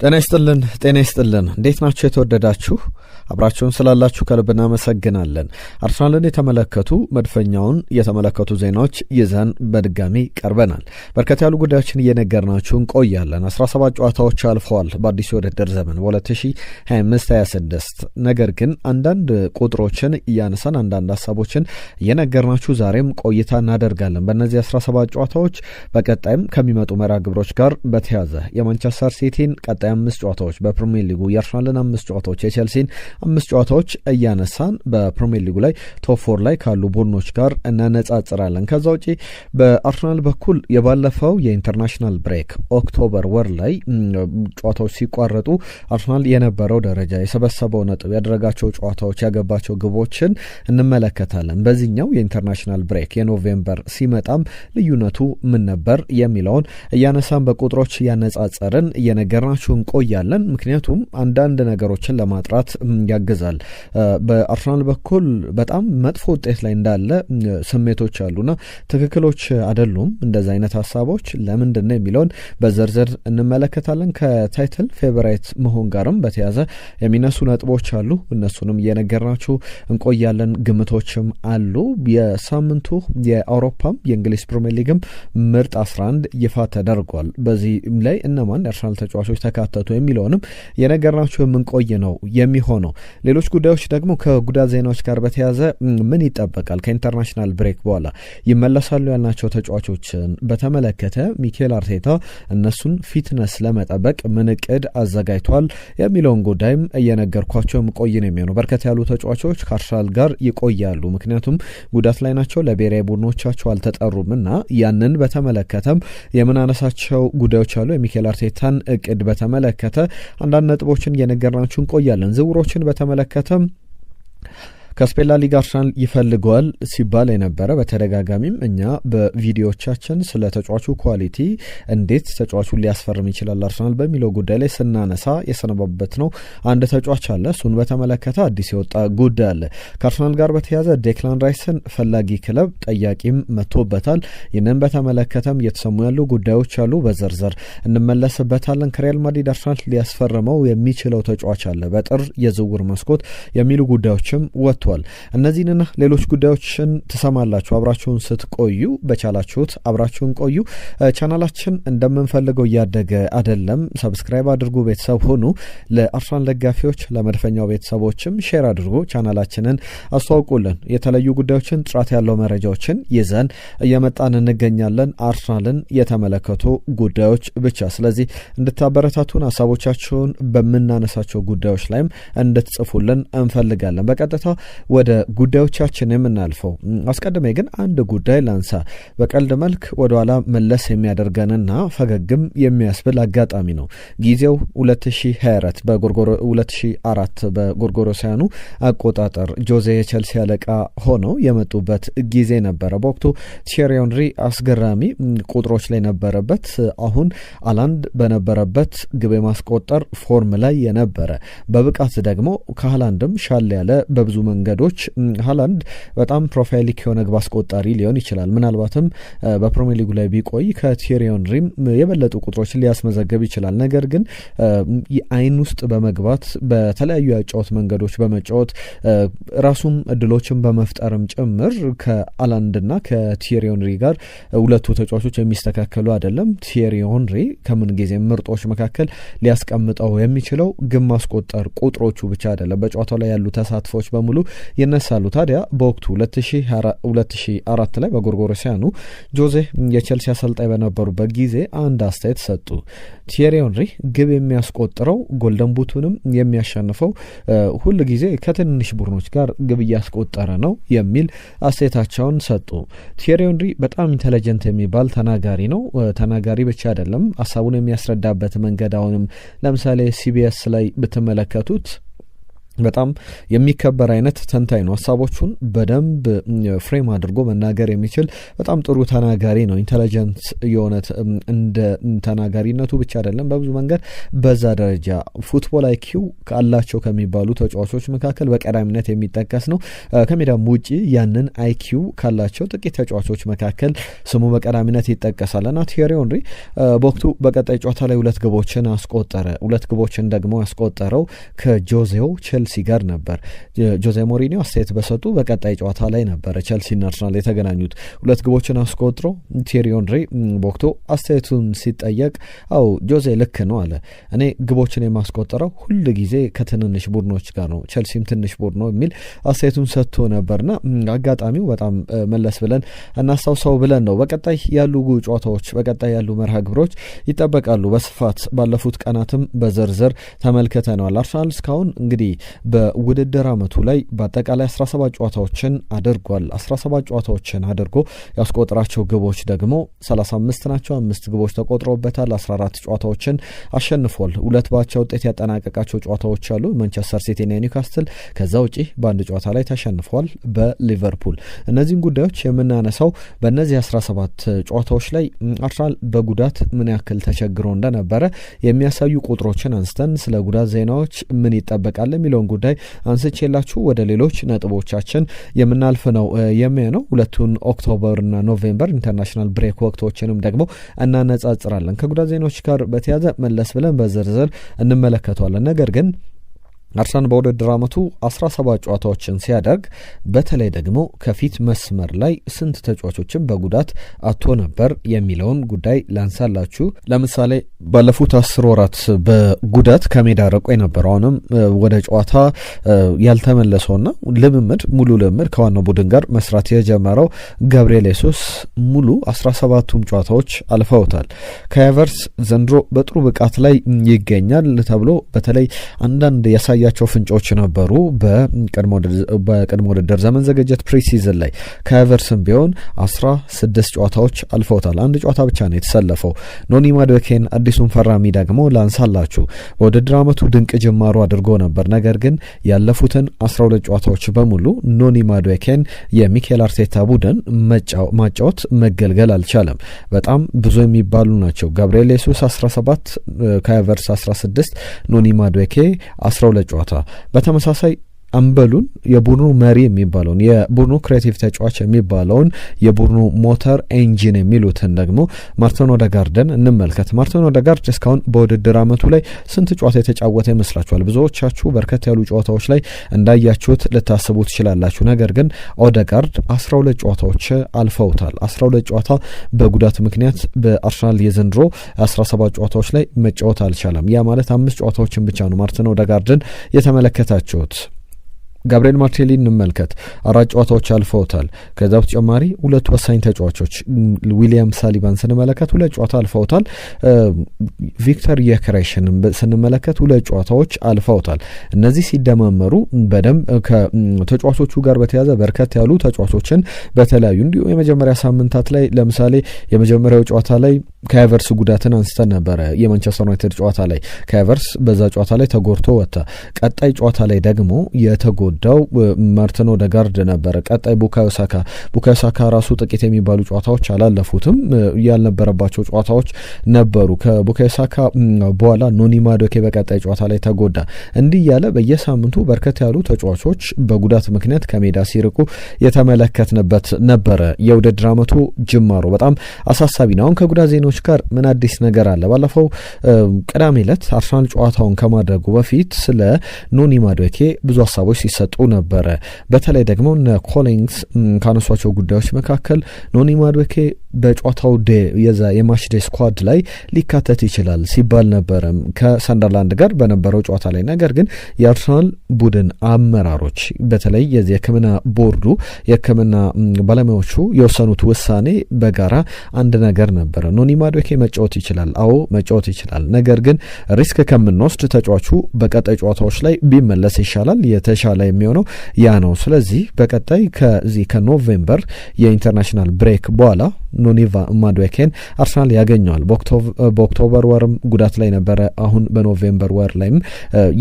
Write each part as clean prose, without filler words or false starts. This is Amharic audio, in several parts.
ጤና ይስጥልን እንዴት ናችሁ የተወደዳችሁ አብራችሁን ስላላችሁ ከልብ እናመሰግናለን። አርሰናልን የተመለከቱ መድፈኛውን የተመለከቱ ዜናዎች ይዘን በድጋሚ ቀርበናል። በርከት ያሉ ጉዳዮችን እየነገርናችሁ እንቆያለን። 17 ጨዋታዎች አልፈዋል በአዲሱ የውድድር ዘመን በ2025-26 ነገር ግን አንዳንድ ቁጥሮችን እያነሳን አንዳንድ ሀሳቦችን እየነገርናችሁ ዛሬም ቆይታ እናደርጋለን። በእነዚህ 17 ጨዋታዎች በቀጣይም ከሚመጡ መርሃ ግብሮች ጋር በተያያዘ የማንቸስተር ሲቲን ቀጣይ 5 ጨዋታዎች በፕሪሚየር ሊጉ የአርሰናልን 5 ጨዋታዎች የቼልሲን 5 ጨዋታዎች እያነሳን በፕሪሚየር ሊጉ ላይ ቶፕ 4 ላይ ካሉ ቡድኖች ጋር እናነጻጽራለን። ከዛ ውጪ በአርሰናል በኩል የባለፈው የኢንተርናሽናል ብሬክ ኦክቶበር ወር ላይ ጨዋታዎች ሲቋረጡ አርሰናል የነበረው ደረጃ የሰበሰበው ነጥብ ያደረጋቸው ጨዋታዎች ያገባቸው ግቦችን እንመለከታለን። በዚህኛው የኢንተርናሽናል ብሬክ የኖቬምበር ሲመጣም ልዩነቱ ምን ነበር የሚለውን እያነሳን በቁጥሮች ያነጻጸርን እየነገርናችሁ እንቆያለን። ምክንያቱም አንዳንድ ነገሮችን ለማጥራት ያግዛል። በአርሰናል በኩል በጣም መጥፎ ውጤት ላይ እንዳለ ስሜቶች አሉና ትክክሎች አይደሉም እንደዛ አይነት ሀሳቦች ለምንድነው የሚለውን በዝርዝር እንመለከታለን። ከታይትል ፌቨራይት መሆን ጋርም በተያያዘ የሚነሱ ነጥቦች አሉ። እነሱንም እየነገርናችሁ እንቆያለን። ግምቶችም አሉ። የሳምንቱ የአውሮፓም የእንግሊዝ ፕሪሚየር ሊግም ምርጥ 11 ይፋ ተደርጓል። በዚህ ላይ እነማን የአርሰናል ተጫዋቾች ተካተቱ የሚለውንም የነገርናችሁ የምንቆይ ነው የሚሆነው። ሌሎች ጉዳዮች ደግሞ ከጉዳት ዜናዎች ጋር በተያያዘ ምን ይጠበቃል ከኢንተርናሽናል ብሬክ በኋላ ይመለሳሉ ያልናቸው ተጫዋቾችን በተመለከተ ሚኬል አርቴታ እነሱን ፊትነስ ለመጠበቅ ምን እቅድ አዘጋጅቷል የሚለውን ጉዳይም እየነገርኳቸው የምቆይ ነው የሚሆነው። በርከት ያሉ ተጫዋቾች ከአርሰናል ጋር ይቆያሉ፣ ምክንያቱም ጉዳት ላይ ናቸው፣ ለብሔራዊ ቡድኖቻቸው አልተጠሩም እና ያንን በተመለከተም የምናነሳቸው ጉዳዮች አሉ። የሚኬል አርቴታን እቅድ በተመለከተ አንዳንድ ነጥቦችን እየነገርናችሁ እንቆያለን። ዝውውሮችን በተመለከተ ከስፔን ላ ሊጋ አርሰናል ይፈልገዋል ሲባል የነበረ በተደጋጋሚም እኛ በቪዲዮቻችን ስለ ተጫዋቹ ኳሊቲ እንዴት ተጫዋቹን ሊያስፈርም ይችላል አርሰናል በሚለው ጉዳይ ላይ ስናነሳ የሰነባበት ነው አንድ ተጫዋች አለ። እሱን በተመለከተ አዲስ የወጣ ጉዳይ አለ። ከአርሰናል ጋር በተያያዘ ዴክላን ራይስን ፈላጊ ክለብ ጠያቂም መጥቶበታል። ይህንን በተመለከተም እየተሰሙ ያሉ ጉዳዮች አሉ፣ በዝርዝር እንመለስበታለን። ከሪያል ማድሪድ አርሰናል ሊያስፈርመው የሚችለው ተጫዋች አለ በጥር የዝውውር መስኮት የሚሉ ጉዳዮችም ወጥቷል። እነዚህንና ሌሎች ጉዳዮችን ትሰማላችሁ አብራችሁን ስትቆዩ። በቻላችሁት አብራችሁን ቆዩ። ቻናላችን እንደምንፈልገው እያደገ አይደለም። ሰብስክራይብ አድርጉ፣ ቤተሰብ ሁኑ። ለአርሰናል ደጋፊዎች ለመድፈኛው ቤተሰቦችም ሼር አድርጉ፣ ቻናላችንን አስተዋውቁልን። የተለዩ ጉዳዮችን ጥራት ያለው መረጃዎችን ይዘን እየመጣን እንገኛለን። አርሰናልን የተመለከቱ ጉዳዮች ብቻ። ስለዚህ እንድታበረታቱን ሀሳቦቻችሁን በምናነሳቸው ጉዳዮች ላይም እንድትጽፉልን እንፈልጋለን። በቀጥታ ወደ ጉዳዮቻችን የምናልፈው አስቀድሜ ግን አንድ ጉዳይ ላንሳ። በቀልድ መልክ ወደ ኋላ መለስ የሚያደርገንና ፈገግም የሚያስብል አጋጣሚ ነው። ጊዜው 2024 2004 በጎርጎሮሳውያኑ አቆጣጠር ጆዜ የቼልሲ አለቃ ሆነው የመጡበት ጊዜ ነበረ። በወቅቱ ቲየሪ ሄንሪ አስገራሚ ቁጥሮች ላይ ነበረበት። አሁን ሃላንድ በነበረበት ግብ የማስቆጠር ፎርም ላይ የነበረ በብቃት ደግሞ ከሃላንድም ሻል ያለ በብዙ መንገዶች ሃላንድ በጣም ፕሮፋይሊክ የሆነ ግብ አስቆጣሪ ሊሆን ይችላል። ምናልባትም በፕሪሚየር ሊጉ ላይ ቢቆይ ከቲየሪ ሄንሪም የበለጡ ቁጥሮችን ሊያስመዘግብ ይችላል። ነገር ግን አይን ውስጥ በመግባት በተለያዩ ያጫወት መንገዶች በመጫወት ራሱም እድሎችን በመፍጠርም ጭምር ከሃላንድና ከቲየሪ ሄንሪ ጋር ሁለቱ ተጫዋቾች የሚስተካከሉ አይደለም። ቲየሪ ሄንሪ ከምን ጊዜ ምርጦች መካከል ሊያስቀምጠው የሚችለው ግብ ማስቆጠር ቁጥሮቹ ብቻ አይደለም፣ በጨዋታው ላይ ያሉ ተሳትፎች በሙሉ ይነሳሉ። ታዲያ በወቅቱ 2004 ላይ በጎርጎሮሳውያኑ ጆዜ የቼልሲ አሰልጣኝ በነበሩበት ጊዜ አንድ አስተያየት ሰጡ። ቲየሪ ሄንሪ ግብ የሚያስቆጥረው ጎልደን ቡቱንም የሚያሸንፈው ሁል ጊዜ ከትንንሽ ቡድኖች ጋር ግብ እያስቆጠረ ነው የሚል አስተያየታቸውን ሰጡ። ቲየሪ ሄንሪ በጣም ኢንተለጀንት የሚባል ተናጋሪ ነው። ተናጋሪ ብቻ አይደለም፣ ሀሳቡን የሚያስረዳበት መንገድ አሁንም ለምሳሌ ሲቢኤስ ላይ ብትመለከቱት በጣም የሚከበር አይነት ተንታኝ ነው። ሀሳቦቹን በደንብ ፍሬም አድርጎ መናገር የሚችል በጣም ጥሩ ተናጋሪ ነው። ኢንተለጀንት የሆነ እንደ ተናጋሪነቱ ብቻ አይደለም፣ በብዙ መንገድ በዛ ደረጃ ፉትቦል አይኪው ካላቸው ከሚባሉ ተጫዋቾች መካከል በቀዳሚነት የሚጠቀስ ነው። ከሜዳም ውጪ ያንን አይኪው ካላቸው ጥቂት ተጫዋቾች መካከል ስሙ በቀዳሚነት ይጠቀሳል እና ቲየሪ ሄንሪ በወቅቱ በቀጣይ ጨዋታ ላይ 2 ግቦችን አስቆጠረ። 2 ግቦችን ደግሞ ያስቆጠረው ከጆዜው ቼልሲ ጋር ነበር። ጆዜ ሞሪኒዮ አስተያየት በሰጡ በቀጣይ ጨዋታ ላይ ነበር ቼልሲና አርሰናል የተገናኙት። 2 ግቦችን አስቆጥሮ ቲየሪ ሄንሪ በወቅቱ አስተያየቱን ሲጠየቅ ጆዜ ልክ ነው አለ። እኔ ግቦችን የማስቆጠረው ሁል ጊዜ ከትንንሽ ቡድኖች ጋር ነው፣ ቼልሲም ትንሽ ቡድን ነው የሚል አስተያየቱን ሰጥቶ ነበርና አጋጣሚው በጣም መለስ ብለን እናስታውሰው ብለን ነው። በቀጣይ ያሉ ጨዋታዎች፣ በቀጣይ ያሉ መርሃ ግብሮች ይጠበቃሉ። በስፋት ባለፉት ቀናትም በዝርዝር ተመልክተነዋል። አርሰናል እስካሁን እንግዲህ በውድድር አመቱ ላይ በአጠቃላይ 17 ጨዋታዎችን አድርጓል። 17 ጨዋታዎችን አድርጎ ያስቆጠራቸው ግቦች ደግሞ 35 ናቸው። 5 ግቦች ተቆጥረውበታል። 14 ጨዋታዎችን አሸንፏል። 2 ባቻ ውጤት ያጠናቀቃቸው ጨዋታዎች አሉ፣ ማንቸስተር ሲቲ እና ኒውካስትል። ከዛ ውጪ በአንድ ጨዋታ ላይ ተሸንፏል በሊቨርፑል። እነዚህን ጉዳዮች የምናነሳው በእነዚህ 17 ጨዋታዎች ላይ አርሰናል በጉዳት ምን ያክል ተቸግሮ እንደነበረ የሚያሳዩ ቁጥሮችን አንስተን ስለ ጉዳት ዜናዎች ምን ይጠበቃል የሚለውን ጉዳይ አንስቼላችሁ ወደ ሌሎች ነጥቦቻችን የምናልፍ ነው የሚሆነው። 2ቱን ኦክቶበርና ኖቬምበር ኢንተርናሽናል ብሬክ ወቅቶችንም ደግሞ እናነጻጽራለን። ከጉዳት ዜናዎች ጋር በተያያዘ መለስ ብለን በዝርዝር እንመለከተዋለን። ነገር ግን አርሰናል በውድድር አመቱ 17 ጨዋታዎችን ሲያደርግ በተለይ ደግሞ ከፊት መስመር ላይ ስንት ተጫዋቾችን በጉዳት አጥቶ ነበር የሚለውን ጉዳይ ላንሳላችሁ። ለምሳሌ ባለፉት 10 ወራት በጉዳት ከሜዳ ርቆ የነበረው አሁንም ወደ ጨዋታ ያልተመለሰውና ሙሉ ልምምድ ከዋናው ቡድን ጋር መስራት የጀመረው ጋብሪኤል ጄሱስ ሙሉ 17ቱም ጨዋታዎች አልፈውታል። ከሃቨርትዝ ዘንድሮ በጥሩ ብቃት ላይ ይገኛል ተብሎ በተለይ አንዳንድ ያቸው ፍንጮች ነበሩ። በቅድመ ውድድር ዘመን ዝግጅት ፕሪሲዝን ላይ ከሃቨርትዝም ቢሆን 16 ጨዋታዎች አልፈውታል። 1 ጨዋታ ብቻ ነው የተሰለፈው። ኖኒ ማዱዌኬን አዲሱን ፈራሚ ደግሞ ላንሳላችሁ። በውድድር አመቱ ድንቅ ጅማሩ አድርጎ ነበር። ነገር ግን ያለፉትን 12 ጨዋታዎች በሙሉ ኖኒ ማዱዌኬን የሚኬል አርቴታ ቡድን ማጫወት መገልገል አልቻለም። በጣም ብዙ የሚባሉ ናቸው። ጋብሪኤል ጄሱስ 17፣ ከሃቨርትዝ 16፣ ኖኒ ማዱዌኬ 12 ጨዋታ። በተመሳሳይ አምበሉን የቡድኑ መሪ የሚባለውን የቡድኑ ክሬቲቭ ተጫዋች የሚባለውን የቡድኑ ሞተር ኤንጂን የሚሉትን ደግሞ ማርቲን ኦዴጋርድን እንመልከት። ማርቲን ኦዴጋርድ እስካሁን በውድድር አመቱ ላይ ስንት ጨዋታ የተጫወተ ይመስላችኋል? ብዙዎቻችሁ በርከት ያሉ ጨዋታዎች ላይ እንዳያችሁት ልታስቡ ትችላላችሁ። ነገር ግን ኦዴጋርድ 12 ጨዋታዎች አልፈውታል። 12 ጨዋታ በጉዳት ምክንያት በአርሰናል የዘንድሮ 17 ጨዋታዎች ላይ መጫወት አልቻለም። ያ ማለት 5 ጨዋታዎችን ብቻ ነው ማርቲን ኦዴጋርድን የተመለከታችሁት። ጋብሪኤል ማርቲኔሊ እንመልከት። 4 ጨዋታዎች አልፈውታል። ከዛ በተጨማሪ 2 ወሳኝ ተጫዋቾች ዊሊያም ሳሊባን ስንመለከት 2 ጨዋታ አልፈውታል። ቪክተር ዮኬሬሽን ስንመለከት 2 ጨዋታዎች አልፈውታል። እነዚህ ሲደማመሩ በደንብ ከተጫዋቾቹ ጋር በተያያዘ በርከት ያሉ ተጫዋቾችን በተለያዩ እንዲሁ የመጀመሪያ ሳምንታት ላይ ለምሳሌ የመጀመሪያው ጨዋታ ላይ ከሃቨርትዝ ጉዳትን አንስተን ነበረ። የማንቸስተር ዩናይትድ ጨዋታ ላይ ከሃቨርትዝ በዛ ጨዋታ ላይ ተጎድቶ ወጣ። ቀጣይ ጨዋታ ላይ ደግሞ የተጎዳው ማርቲን ኦዴጋርድ ነበረ። ቀጣይ ቡካዮ ሳካ ራሱ ጥቂት የሚባሉ ጨዋታዎች አላለፉትም፣ ያልነበረባቸው ጨዋታዎች ነበሩ። ከቡካዮ ሳካ በኋላ ኖኒ ማዱዌኬ በቀጣይ ጨዋታ ላይ ተጎዳ። እንዲህ ያለ በየሳምንቱ በርከት ያሉ ተጫዋቾች በጉዳት ምክንያት ከሜዳ ሲርቁ የተመለከትንበት ነበረ። የውድድር አመቱ ጅማሮ በጣም አሳሳቢ ነው። አሁን ከጉዳት ዜናዎች ጋር ምን አዲስ ነገር አለ? ባለፈው ቅዳሜ ዕለት አርሰናል ጨዋታውን ከማድረጉ በፊት ስለ ኖኒ ማዱዌኬ ብዙ ሀሳቦች ሲሰጡ ነበረ። በተለይ ደግሞ ኮሊንግስ ካነሷቸው ጉዳዮች መካከል ኖኒ ማዱዌኬ በጨዋታው የማች ዴይ ስኳድ ላይ ሊካተት ይችላል ሲባል ነበረ ከሰንደርላንድ ጋር በነበረው ጨዋታ ላይ። ነገር ግን የአርሰናል ቡድን አመራሮች በተለይ የዚህ የሕክምና ቦርዱ የሕክምና ባለሙያዎቹ የወሰኑት ውሳኔ በጋራ አንድ ነገር ነበረ። ኖኒ ማዱዌኬ መጫወት ይችላል፣ አዎ መጫወት ይችላል። ነገር ግን ሪስክ ከምንወስድ ተጫዋቹ በቀጣይ ጨዋታዎች ላይ ቢመለስ ይሻላል፣ የተሻለ የሚሆነው ያ ነው። ስለዚህ በቀጣይ ከኖቬምበር የኢንተርናሽናል ብሬክ በኋላ ኖኒ ማዱዌኬን አርሰናል ያገኘዋል። በኦክቶበር ወርም ጉዳት ላይ ነበረ። አሁን በኖቬምበር ወር ላይም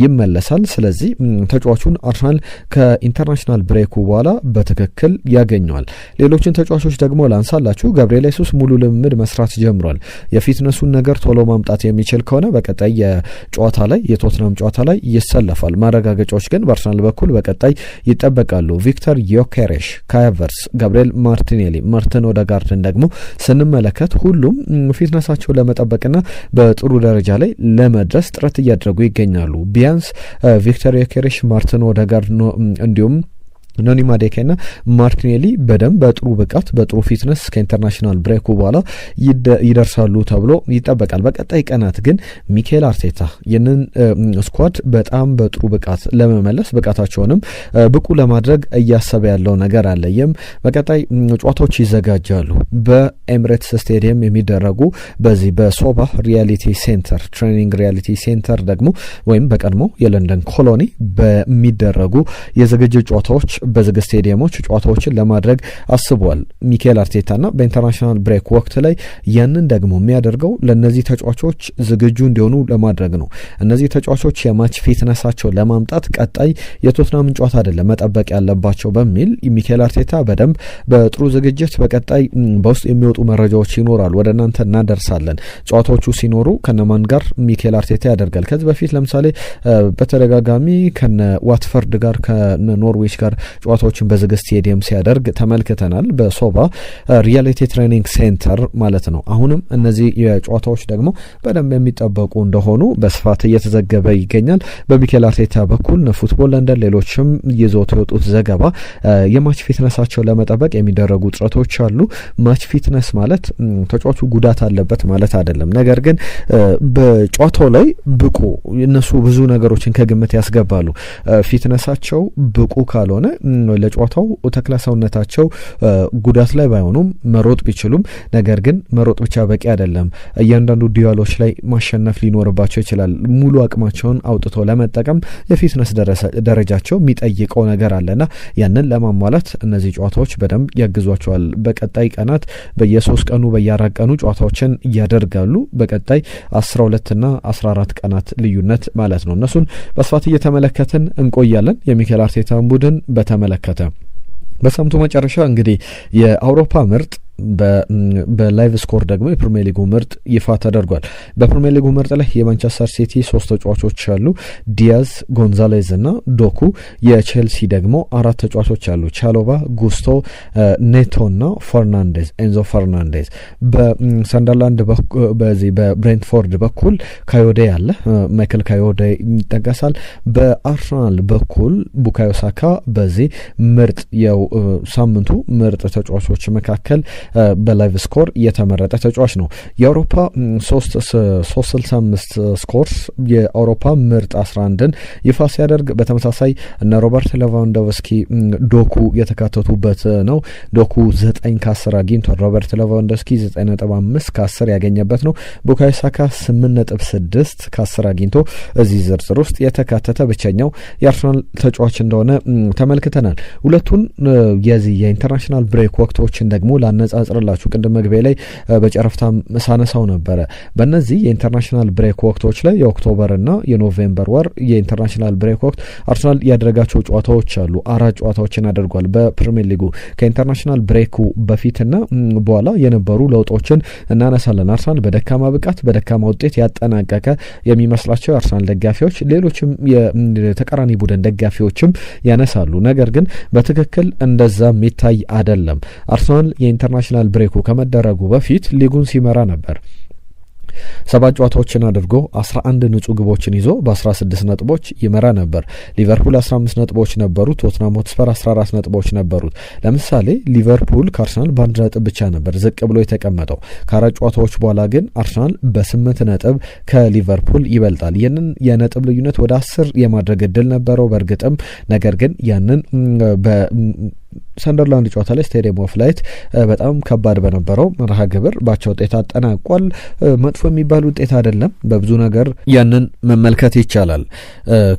ይመለሳል። ስለዚህ ተጫዋቹን አርሰናል ከኢንተርናሽናል ብሬኩ በኋላ በትክክል ያገኘዋል። ሌሎችን ተጫዋቾች ደግሞ ላንሳላችሁ። ገብርኤል ሱስ ሙሉ ልምምድ መስራት ጀምሯል። የፊትነሱን ነገር ቶሎ ማምጣት የሚችል ከሆነ በቀጣይ የጨዋታ ላይ የቶትናም ጨዋታ ላይ ይሰለፋል። ማረጋገጫዎች ግን በአርሰናል በኩል በቀጣይ ይጠበቃሉ። ቪክተር ዮኬሬሽ፣ ካይ ሃቨርትዝ፣ ጋብሪኤል ማርቲኔሊ፣ ማርቲን ኦዴጋርድን ደግሞ ስንመለከት ሁሉም ፊትነሳቸው ለመጠበቅና በጥሩ ደረጃ ላይ ለመድረስ ጥረት እያደረጉ ይገኛሉ። ቢያንስ ቪክተር ዮኬሬሽ፣ ማርቲን ኦዴጋርድ እንዲሁም ኖኒ ማዱዌኬና ማርቲኔሊ በደንብ በጥሩ ብቃት በጥሩ ፊትነስ ከኢንተርናሽናል ብሬኩ በኋላ ይደርሳሉ ተብሎ ይጠበቃል። በቀጣይ ቀናት ግን ሚኬል አርቴታ ይህንን ስኳድ በጣም በጥሩ ብቃት ለመመለስ ብቃታቸውንም ብቁ ለማድረግ እያሰበ ያለው ነገር አለ። ይህም በቀጣይ ጨዋታዎች ይዘጋጃሉ። በኤምሬትስ ስቴዲየም የሚደረጉ በዚህ በሶባ ሪያሊቲ ሴንተር ትሬኒንግ ሪያሊቲ ሴንተር ደግሞ ወይም በቀድሞ የለንደን ኮሎኒ በሚደረጉ የዝግጅት ጨዋታዎች በዝግ ስቴዲየሞች ጨዋታዎችን ለማድረግ አስቧል ሚኬል አርቴታና በኢንተርናሽናል ብሬክ ወቅት ላይ ያንን ደግሞ የሚያደርገው ለነዚህ ተጫዋቾች ዝግጁ እንዲሆኑ ለማድረግ ነው። እነዚህ ተጫዋቾች የማች ፊትነሳቸው ለማምጣት ቀጣይ የቶትናምን ጨዋታ አይደለም መጠበቅ ያለባቸው በሚል ሚኬል አርቴታ በደንብ በጥሩ ዝግጅት በቀጣይ በውስጥ የሚወጡ መረጃዎች ይኖራሉ፣ ወደ እናንተ እናደርሳለን። ጨዋታዎቹ ሲኖሩ ከነማን ጋር ሚኬል አርቴታ ያደርጋል። ከዚህ በፊት ለምሳሌ በተደጋጋሚ ከነ ዋትፈርድ ጋር ከነ ኖርዊች ጋር ጨዋታዎችን በዝግ ስቴዲየም ሲያደርግ ተመልክተናል። በሶባ ሪያሊቲ ትሬኒንግ ሴንተር ማለት ነው። አሁንም እነዚህ የጨዋታዎች ደግሞ በደንብ የሚጠበቁ እንደሆኑ በስፋት እየተዘገበ ይገኛል። በሚኬል አርቴታ በኩል ፉትቦል ለንደን ሌሎችም ይዘውት የወጡት ዘገባ የማች ፊትነሳቸው ለመጠበቅ የሚደረጉ ጥረቶች አሉ። ማች ፊትነስ ማለት ተጫዋቹ ጉዳት አለበት ማለት አይደለም። ነገር ግን በጨዋታው ላይ ብቁ እነሱ ብዙ ነገሮችን ከግምት ያስገባሉ። ፊትነሳቸው ብቁ ካልሆነ ለጨዋታው ተክለ ሰውነታቸው ጉዳት ላይ ባይሆኑም መሮጥ ቢችሉም ነገር ግን መሮጥ ብቻ በቂ አይደለም። እያንዳንዱ ዲያሎች ላይ ማሸነፍ ሊኖርባቸው ይችላል። ሙሉ አቅማቸውን አውጥተው ለመጠቀም የፊትነስ ደረጃቸው የሚጠይቀው ነገር አለና ያንን ለማሟላት እነዚህ ጨዋታዎች በደንብ ያግዟቸዋል። በቀጣይ ቀናት በየ3 ቀኑ በየ4 ቀኑ ጨዋታዎችን ያደርጋሉ። በቀጣይ 12 እና 14 ቀናት ልዩነት ማለት ነው። እነሱን በስፋት እየተመለከትን እንቆያለን። የሚኬል አርቴታን ቡድን በተመለከተ በሳምንቱ መጨረሻ እንግዲህ የአውሮፓ ምርጥ በላይቭ ስኮር ደግሞ የፕሪሚየር ሊጉ ምርጥ ይፋ ተደርጓል። በፕሪሚየር ሊጉ ምርጥ ላይ የማንቸስተር ሲቲ 3 ተጫዋቾች አሉ፣ ዲያዝ፣ ጎንዛሌዝ እና ዶኩ። የቼልሲ ደግሞ 4 ተጫዋቾች አሉ፣ ቻሎባ፣ ጉስቶ፣ ኔቶ እና ፈርናንዴዝ፣ ኤንዞ ፈርናንዴዝ። በሰንደርላንድ በዚህ በብሬንትፎርድ በኩል ካዮዴ ያለ ማይክል ካዮዴ ይጠቀሳል። በአርሰናል በኩል ቡካዮ ሳካ በዚህ ምርጥ ሳምንቱ ምርጥ ተጫዋቾች መካከል በላይቭ ስኮር የተመረጠ ተጫዋች ነው። የአውሮፓ 365 ስኮርስ የአውሮፓ ምርጥ 11ን ይፋ ሲያደርግ በተመሳሳይ እነ ሮበርት ሌቫንዶቭስኪ፣ ዶኩ የተካተቱበት ነው። ዶኩ 9 ከ10 አግኝቷል። ሮበርት ሌቫንዶቭስኪ 9.5 ከ10 ያገኘበት ነው። ቡካዮ ሳካ 8.6 ከ10 አግኝቶ እዚህ ዝርዝር ውስጥ የተካተተ ብቸኛው የአርሰናል ተጫዋች እንደሆነ ተመልክተናል። ሁለቱን የዚህ የኢንተርናሽናል ብሬክ ወቅቶችን ደግሞ ላነጻጽርላችሁ። ቅድም መግቢያ ላይ በጨረፍታ ሳነሳው ነበረ። በእነዚህ የኢንተርናሽናል ብሬክ ወቅቶች ላይ የኦክቶበርና የኖቬምበር ወር የኢንተርናሽናል ብሬክ ወቅት አርሰናል ያደረጋቸው ጨዋታዎች አሉ። 4 ጨዋታዎችን አድርጓል። በፕሪሚየር ሊጉ ከኢንተርናሽናል ብሬኩ በፊትና በኋላ የነበሩ ለውጦችን እናነሳለን። አርሰናል በደካማ ብቃት በደካማ ውጤት ያጠናቀቀ የሚመስላቸው የአርሰናል ደጋፊዎች፣ ሌሎችም የተቃራኒ ቡድን ደጋፊዎችም ያነሳሉ። ነገር ግን በትክክል እንደዛ የሚታይ አይደለም። አርሰናል የኢንተርናሽናል ብሬኩ ከመደረጉ በፊት ሊጉን ሲመራ ነበር። 7 ጨዋታዎችን አድርጎ 11 ንጹህ ግቦችን ይዞ በ16 ነጥቦች ይመራ ነበር። ሊቨርፑል 15 ነጥቦች ነበሩት። ቶትናም ሆትስፐር 14 ነጥቦች ነበሩት። ለምሳሌ ሊቨርፑል ከአርሰናል በ1 ነጥብ ብቻ ነበር ዝቅ ብሎ የተቀመጠው። ከ4 ጨዋታዎች በኋላ ግን አርሰናል በ8 ነጥብ ከሊቨርፑል ይበልጣል። ይህንን የነጥብ ልዩነት ወደ 10 የማድረግ እድል ነበረው በእርግጥም። ነገር ግን ያንን ሰንደርላንድ ጨዋታ ላይ ስቴዲየም ኦፍ ላይት በጣም ከባድ በነበረው መርሃ ግብር ባቻ ውጤት አጠናቋል። መጥፎ የሚባል ውጤት አይደለም፣ በብዙ ነገር ያንን መመልከት ይቻላል።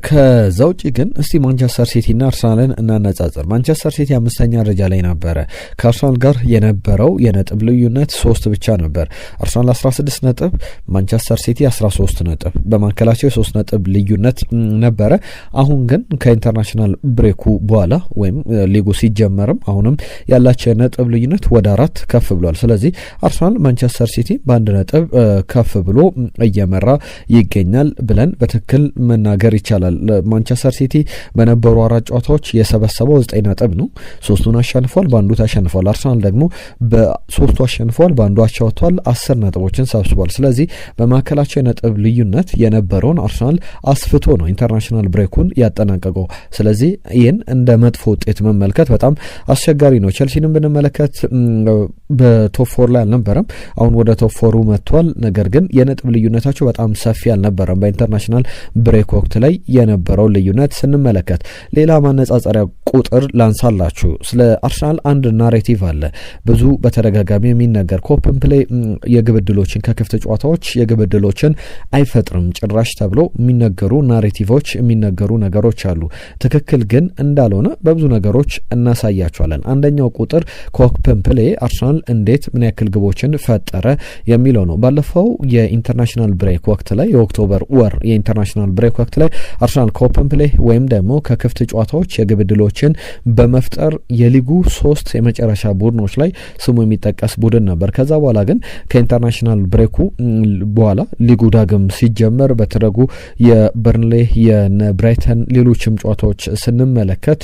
ከዛ ውጪ ግን እስቲ ማንቸስተር ሲቲና አርሰናልን እናነጻጽር። ማንቸስተር ሲቲ 5ኛ ደረጃ ላይ ነበረ። ከአርሰናል ጋር የነበረው የነጥብ ልዩነት 3 ብቻ ነበር። አርሰናል 16 ነጥብ፣ ማንቸስተር ሲቲ 13 ነጥብ፣ በማካከላቸው የ3 ነጥብ ልዩነት ነበረ። አሁን ግን ከኢንተርናሽናል ብሬኩ በኋላ ወይም ሊጉ ሲጀመርም አሁንም ያላቸው የነጥብ ልዩነት ወደ 4 ከፍ ብሏል። ስለዚህ አርሰናል ማንቸስተር ሲቲ በ1 ነጥብ ከፍ ብሎ እየመራ ይገኛል ብለን በትክክል መናገር ይቻላል። ማንቸስተር ሲቲ በነበሩ 4 ጨዋታዎች የሰበሰበው 9 ነጥብ ነው። 3ቱን አሸንፏል፣ በአንዱ ተሸንፏል። አርሰናል ደግሞ በ3ቱ አሸንፏል፣ በአንዱ አቻ ወጥቷል፣ 10 ነጥቦችን ሰብስቧል። ስለዚህ በማዕከላቸው የነጥብ ልዩነት የነበረውን አርሰናል አስፍቶ ነው ኢንተርናሽናል ብሬኩን ያጠናቀቀው። ስለዚህ ይህን እንደ መጥፎ ውጤት መመልከት በጣም አስቸጋሪ ነው። ቸልሲንም ብንመለከት በቶፕ 4 ላይ አልነበረም፣ አሁን ወደ ቶፕ 4 መጥቷል። ነገር ግን የነጥብ ልዩነታቸው በጣም ሰፊ አልነበረም። በኢንተርናሽናል ብሬክ ወቅት ላይ የነበረው ልዩነት ስንመለከት ሌላ ማነጻጸሪያ ቁጥር ላንሳላችሁ። ስለ አርሰናል አንድ ናሬቲቭ አለ ብዙ በተደጋጋሚ የሚነገር ኮፕን ፕሌይ የግብ ዕድሎችን ከክፍት ጨዋታዎች የግብ ዕድሎችን አይፈጥርም ጭራሽ ተብሎ የሚነገሩ ናሬቲቮች የሚነገሩ ነገሮች አሉ። ትክክል ግን እንዳልሆነ በብዙ ነገሮች እናሳያቸዋለን። አንደኛው ቁጥር ኮፕን ፕሌይ አርሰናል እንዴት ምን ያክል ግቦችን ፈጠረ የሚለው ነው። ባለፈው የኢንተርናሽናል ብሬክ ወቅት ላይ የኦክቶበር ወር የኢንተርናሽናል ብሬክ ወቅት ላይ አርሰናል ኮፕን ፕሌይ ወይም ደግሞ ከክፍት ጨዋታዎች የግብ ዕድሎችን በመፍጠር የሊጉ 3 የመጨረሻ ቡድኖች ላይ ስሙ የሚጠቀስ ቡድን ነበር። ከዛ በኋላ ግን ከኢንተርናሽናል ብሬኩ በኋላ ሊጉ ዳግም ሲጀመር በተደረጉ የበርንሌ የብራይተን ሌሎችም ጨዋታዎች ስንመለከት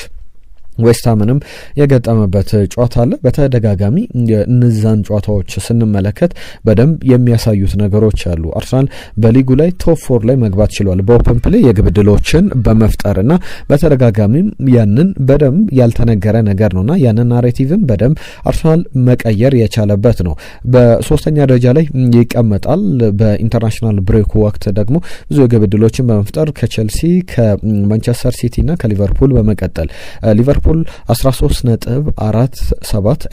ዌስትሃምንም የገጠመበት ጨዋታ አለ። በተደጋጋሚ እነዛን ጨዋታዎች ስንመለከት በደንብ የሚያሳዩት ነገሮች አሉ። አርሰናል በሊጉ ላይ ቶፕ 4 ላይ መግባት ችሏል በኦፕን ፕሌይ የግብ ዕድሎችን በመፍጠርና በተደጋጋሚም ያንን በደንብ ያልተነገረ ነገር ነውና ያንን ናሬቲቭም በደንብ አርሰናል መቀየር የቻለበት ነው። በሶስተኛ ደረጃ ላይ ይቀመጣል። በኢንተርናሽናል ብሬኩ ወቅት ደግሞ ብዙ የግብ ዕድሎችን በመፍጠር ከቼልሲ ከማንቸስተር ሲቲና ከሊቨርፑል በመቀጠል ሊቨርፑል 13.47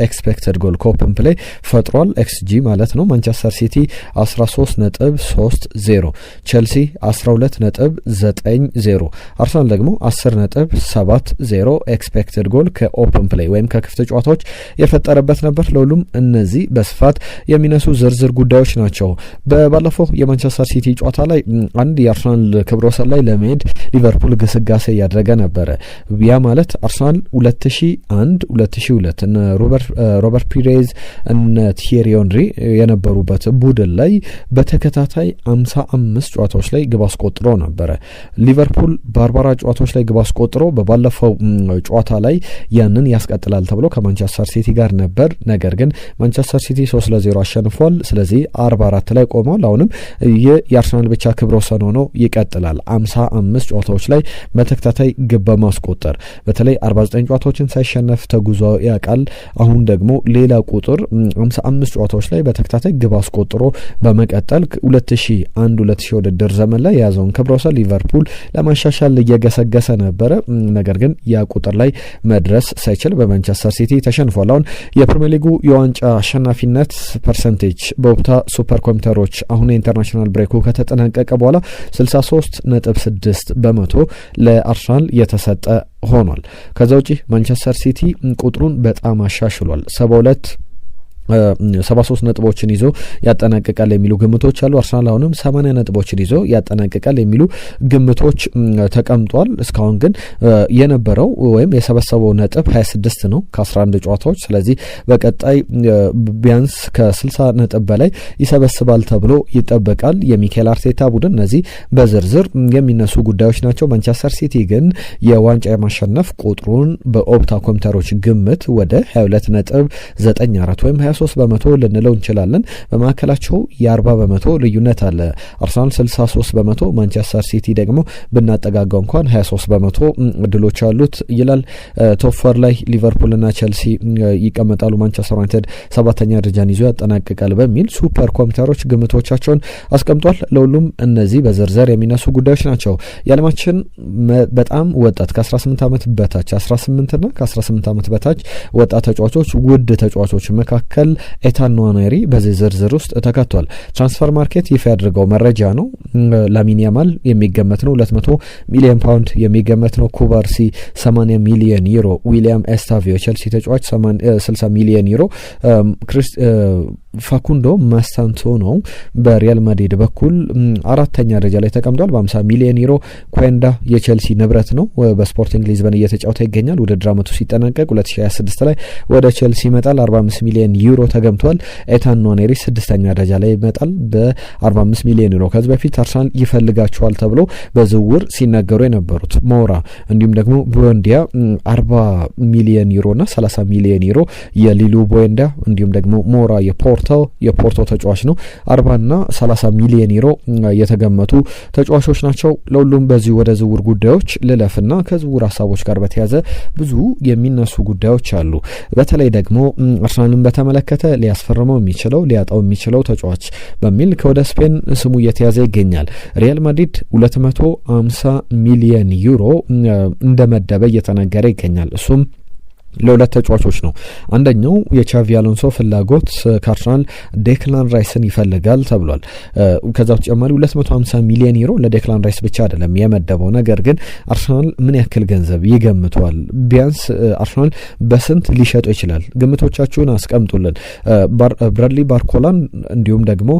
ኤክስፔክትድ ጎል ኮፕን ፕሌይ ፈጥሯል፣ ኤክስጂ ማለት ነው። ማንቸስተር ሲቲ 13.30፣ ቼልሲ 12.90፣ አርሰናል ደግሞ 10.70 ኤክስፔክትድ ጎል ከኦፕን ፕሌይ ወይም ከክፍት ጨዋታዎች የፈጠረበት ነበር። ለሁሉም እነዚህ በስፋት የሚነሱ ዝርዝር ጉዳዮች ናቸው። ባለፈው የማንቸስተር ሲቲ ጨዋታ ላይ አንድ የአርሰናል ክብረ ወሰን ላይ ለመሄድ ሊቨርፑል ግስጋሴ እያደረገ ነበረ። ያ ማለት አርሰናል 2001 2002 እነ ሮበርት ፒሬዝ እነ ቲየሪ ሄንሪ የነበሩበት ቡድን ላይ በተከታታይ 55 ጨዋታዎች ላይ ግብ አስቆጥሮ ነበረ። ሊቨርፑል በ44 ጨዋታዎች ላይ ግብ አስቆጥሮ በባለፈው ጨዋታ ላይ ያንን ያስቀጥላል ተብሎ ከማንቸስተር ሲቲ ጋር ነበር። ነገር ግን ማንቸስተር ሲቲ 3-0 አሸንፏል። ስለዚህ 44 ላይ ቆሟል። አሁንም ይህ የአርሰናል ብቻ ክብረ ወሰን ሆኖ ይቀጥላል። 55 ጨዋታዎች ላይ በተከታታይ ግብ በማስቆጠር በተለይ 49 ጨዋታዎችን ሳይሸነፍ ተጉዞ ያውቃል። አሁን ደግሞ ሌላ ቁጥር 55 ጨዋታዎች ላይ በተከታታይ ግብ አስቆጥሮ በመቀጠል 2001-2000 ውድድር ዘመን ላይ የያዘውን ክብረ ወሰን ሊቨርፑል ለማሻሻል እየገሰገሰ ነበረ። ነገር ግን ያ ቁጥር ላይ መድረስ ሳይችል በማንቸስተር ሲቲ ተሸንፏል። አሁን የፕሪሚየር ሊጉ የዋንጫ አሸናፊነት ፐርሰንቴጅ በኦፕታ ሱፐር ኮምፒውተሮች አሁን የኢንተርናሽናል ብሬኩ ከተጠናቀቀ በኋላ 63.6% ለአርሰናል የተሰጠ ሆኗል። ከዛ ውጪ ማንቸስተር ሲቲ ቁጥሩን በጣም አሻሽሏል። 73 ነጥቦችን ይዞ ያጠናቅቃል የሚሉ ግምቶች አሉ። አርሰናል አሁንም 80 ነጥቦችን ይዞ ያጠናቅቃል የሚሉ ግምቶች ተቀምጧል። እስካሁን ግን የነበረው ወይም የሰበሰበው ነጥብ 26 ነው ከ11 ጨዋታዎች። ስለዚህ በቀጣይ ቢያንስ ከ60 ነጥብ በላይ ይሰበስባል ተብሎ ይጠበቃል የሚኬል አርቴታ ቡድን። እነዚህ በዝርዝር የሚነሱ ጉዳዮች ናቸው። ማንቸስተር ሲቲ ግን የዋንጫ የማሸነፍ ቁጥሩን በኦፕታ ኮምፒውተሮች ግምት ወደ 22.94 ወይም 23 በመቶ ልንለው እንችላለን። በማዕከላቸው የ40 በመቶ ልዩነት አለ። አርሰናል 63 በመቶ፣ ማንቸስተር ሲቲ ደግሞ ብናጠጋጋው እንኳን 23 በመቶ እድሎች አሉት ይላል። ቶፕ ፎር ላይ ሊቨርፑልና ቸልሲ ይቀመጣሉ። ማንቸስተር ዩናይትድ 7ኛ ደረጃን ይዞ ያጠናቅቃል በሚል ሱፐር ኮምፒውተሮች ግምቶቻቸውን አስቀምጧል። ለሁሉም እነዚህ በዝርዝር የሚነሱ ጉዳዮች ናቸው። የዓለማችን በጣም ወጣት ከ18 ዓመት በታች 18 እና ከ18 ዓመት በታች ወጣት ተጫዋቾች ውድ ተጫዋቾች መካከል ኤታን ንዋኔሪ በዚህ ዝርዝር ውስጥ ተካቷል። ትራንስፈር ማርኬት ይፋ ያደረገው መረጃ ነው። ላሚን ያማል የሚገመት ነው 200 ሚሊዮን ፓውንድ የሚገመት ነው። ኩባርሲ 80 ሚሊዮን ዩሮ፣ ዊሊያም ኤስታቪዮ ቸልሲ ተጫዋች 60 ሚሊዮን ዩሮ፣ ፋኩንዶ ማስታንቶኖ በሪያል ማድሪድ በኩል 4ኛ ደረጃ ላይ ተቀምጧል በ50 ሚሊዮን ዩሮ። ኩዌንዳ የቸልሲ ንብረት ነው። በስፖርቲንግ ሊዝበን እየተጫወተ ይገኛል። ውድድር ዓመቱ ሲጠናቀቅ 2026 ላይ ወደ ቸልሲ ይመጣል። 45 ሚሊዮን ዩሮ ተገምቷል። ኤታን ንዋኔሪ 6ኛ ደረጃ ላይ ይመጣል በ45 ሚሊዮን ዩሮ። ከዚህ በፊት አርሰናል ይፈልጋቸዋል ተብሎ በዝውውር ሲነገሩ የነበሩት ሞራ እንዲሁም ደግሞ ቦንዲያ 40 ሚሊዮን ዩሮና 30 ሚሊዮን ዩሮ የሊሉ ቦንዳ እንዲሁም ደግሞ ሞራ የፖርቶ ተጫዋች ነው። 40ና 30 ሚሊዮን ዩሮ የተገመቱ ተጫዋቾች ናቸው። ለሁሉም በዚህ ወደ ዝውውር ጉዳዮች ልለፍና ከዝውውር ሀሳቦች ጋር በተያያዘ ብዙ የሚነሱ ጉዳዮች አሉ። በተለይ ደግሞ አርሰናልን በተመለከተ ሊያስፈርመው የሚችለው ሊያጣው የሚችለው ተጫዋች በሚል ከወደ ስፔን ስሙ እየተያዘ ይገኛል። ሪያል ማድሪድ 250 ሚሊዮን ዩሮ እንደመደበ እየተነገረ ይገኛል። እሱም ለሁለት ተጫዋቾች ነው። አንደኛው የቻቪ አሎንሶ ፍላጎት ከአርሰናል ዴክላን ራይስን ይፈልጋል ተብሏል። ከዛ በተጨማሪ 250 ሚሊዮን ዩሮ ለዴክላን ራይስ ብቻ አይደለም የመደበው። ነገር ግን አርሰናል ምን ያክል ገንዘብ ይገምቷል? ቢያንስ አርሰናል በስንት ሊሸጠው ይችላል? ግምቶቻችሁን አስቀምጡልን። ብራድሊ ባርኮላን እንዲሁም ደግሞ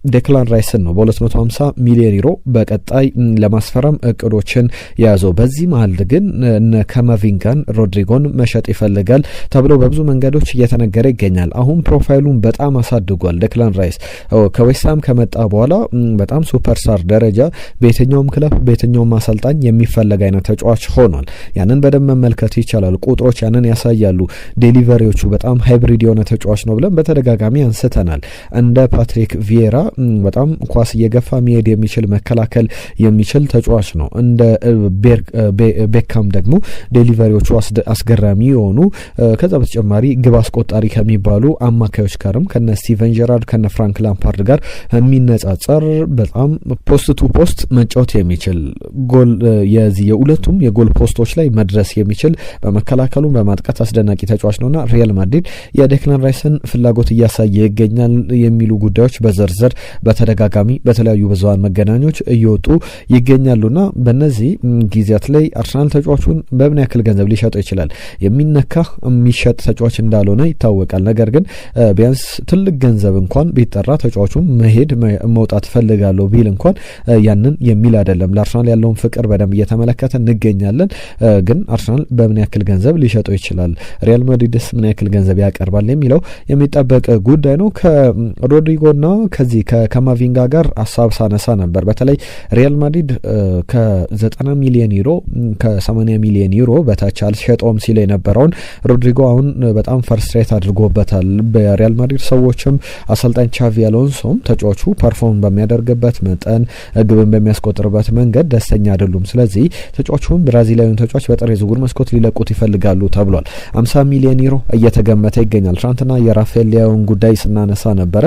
ዴክላን ራይስን ነው በ250 ሚሊዮን ዩሮ በቀጣይ ለማስፈረም እቅዶችን የያዘው። በዚህ መሀል ግን ካማቪንጋን፣ ሮድሪጎን መሸጥ ይፈልጋል ተብሎ በብዙ መንገዶች እየተነገረ ይገኛል። አሁን ፕሮፋይሉን በጣም አሳድጓል። ዴክላን ራይስ ከዌስትሃም ከመጣ በኋላ በጣም ሱፐርስታር ደረጃ በየትኛውም ክለብ በየትኛውም አሰልጣኝ የሚፈለግ አይነት ተጫዋች ሆኗል። ያንን በደንብ መመልከት ይቻላል። ቁጥሮች ያንን ያሳያሉ። ዴሊቨሪዎቹ በጣም ሃይብሪድ የሆነ ተጫዋች ነው ብለን በተደጋጋሚ አንስተናል። እንደ ፓትሪክ ቪዬራ በጣም ኳስ እየገፋ መሄድ የሚችል መከላከል የሚችል ተጫዋች ነው። እንደ ቤካም ደግሞ ዴሊቨሪዎቹ አስገራሚ የሆኑ ከዛ በተጨማሪ ግብ አስቆጣሪ ከሚባሉ አማካዮች ጋርም ከነ ስቲቨን ጀራርድ ከነ ፍራንክ ላምፓርድ ጋር የሚነጻጸር በጣም ፖስት ቱ ፖስት መጫወት የሚችል ጎል የሁለቱም የጎል ፖስቶች ላይ መድረስ የሚችል በመከላከሉ በማጥቃት አስደናቂ ተጫዋች ነውና ሪያል ማድሪድ የዴክላን ራይስን ፍላጎት እያሳየ ይገኛል የሚሉ ጉዳዮች በዝርዝር በተደጋጋሚ በተለያዩ ብዙሃን መገናኞች እየወጡ ይገኛሉና በእነዚህ ጊዜያት ላይ አርሰናል ተጫዋቹን በምን ያክል ገንዘብ ሊሸጠው ይችላል? የሚነካ የሚሸጥ ተጫዋች እንዳልሆነ ይታወቃል። ነገር ግን ቢያንስ ትልቅ ገንዘብ እንኳን ቢጠራ ተጫዋቹን መሄድ መውጣት ፈልጋለሁ ቢል እንኳን ያንን የሚል አይደለም። ለአርሰናል ያለውን ፍቅር በደንብ እየተመለከተ እንገኛለን። ግን አርሰናል በምን ያክል ገንዘብ ሊሸጠው ይችላል? ሪያል ማድሪድስ ምን ያክል ገንዘብ ያቀርባል የሚለው የሚጠበቅ ጉዳይ ነው። ከሮድሪጎና ከዚህ ከካማቪንጋ ጋር ሀሳብ ሳነሳ ነበር። በተለይ ሪያል ማድሪድ ከ90 ሚሊዮን ዩሮ ከ80 ሚሊዮን ዩሮ በታች አልሸጠውም ሲል የነበረውን ሮድሪጎ አሁን በጣም ፈርስትሬት አድርጎበታል። በሪያል ማድሪድ ሰዎችም አሰልጣኝ ቻቪ አሎንሶም ተጫዋቹ ፐርፎርም በሚያደርግበት መጠን ግብን በሚያስቆጥርበት መንገድ ደስተኛ አይደሉም። ስለዚህ ተጫዋቹን ብራዚላዊውን ተጫዋች በጥር የዝውውር መስኮት ሊለቁት ይፈልጋሉ ተብሏል። 50 ሚሊዮን ዩሮ እየተገመተ ይገኛል። ትናንትና የራፋኤል ሊያውን ጉዳይ ስናነሳ ነበረ።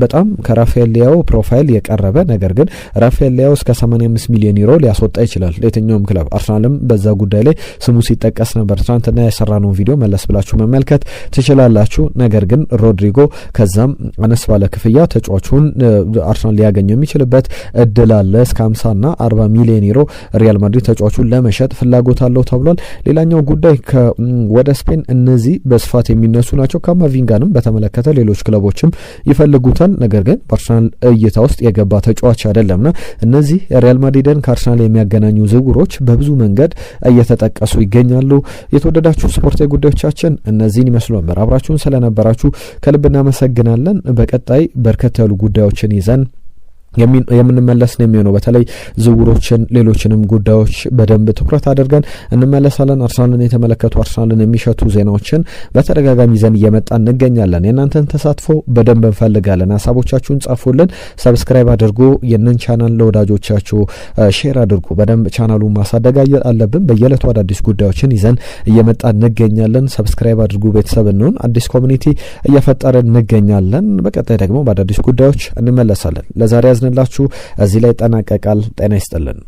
በጣም ከራፋኤል ሊያው ፕሮፋይል የቀረበ ነገር ግን ራፋኤል ሊያው እስከ 85 ሚሊዮን ዩሮ ሊያስወጣ ይችላል ለየትኛውም ክለብ። አርሰናልም በዛ ጉዳይ ላይ ስሙ ሲጠቀስ ነበር። ትናንትና የሰራነው ቪዲዮ መለስ ብላችሁ መመልከት ትችላላችሁ። ነገር ግን ሮድሪጎ ከዛም አነስ ባለ ክፍያ ተጫዋቹን አርሰናል ሊያገኘው የሚችልበት እድል አለ። እስከ 50 እና 40 ሚሊዮን ዩሮ ሪያል ማድሪድ ተጫዋቹን ለመሸጥ ፍላጎት አለው ተብሏል። ሌላኛው ጉዳይ ወደ ስፔን እነዚህ በስፋት የሚነሱ ናቸው። ካማቪንጋንም በተመለከተ ሌሎች ክለቦችም ይፈልጉታል። ነገር ግን በአርሰናል እይታ ውስጥ የገባ ተጫዋች አይደለምና እነዚህ ሪያል ማድሪድን ከአርሰናል የሚያገናኙ ዝውውሮች በብዙ መንገድ እየተጠቀሱ ይገኛሉ። የተወደዳችሁ ስፖርታዊ ጉዳዮቻችን እነዚህን ይመስሉ ነበር። አብራችሁን ስለነበራችሁ ከልብ እናመሰግናለን። በቀጣይ በርከት ያሉ ጉዳዮችን ይዘን የምንመለስ ነው የሚሆነው። በተለይ ዝውውሮችን ሌሎችንም ጉዳዮች በደንብ ትኩረት አድርገን እንመለሳለን። አርሰናልን የተመለከቱ አርሰናልን የሚሸቱ ዜናዎችን በተደጋጋሚ ይዘን እየመጣን እንገኛለን። የእናንተን ተሳትፎ በደንብ እንፈልጋለን። ሀሳቦቻችሁን ጻፉልን፣ ሰብስክራይብ አድርጉ፣ ይህንን ቻናል ለወዳጆቻችሁ ሼር አድርጉ። በደንብ ቻናሉን ማሳደግ አለብን። በየዕለቱ አዳዲስ ጉዳዮችን ይዘን እየመጣን እንገኛለን። ሰብስክራይብ አድርጉ፣ ቤተሰብ እንሁን። አዲስ ኮሚኒቲ እየፈጠረን እንገኛለን። በቀጣይ ደግሞ በአዳዲስ ጉዳዮች እንመለሳለን። ለዛሬ ያዝንላችሁ እዚህ ላይ ይጠናቀቃል። ጤና ይስጥልን።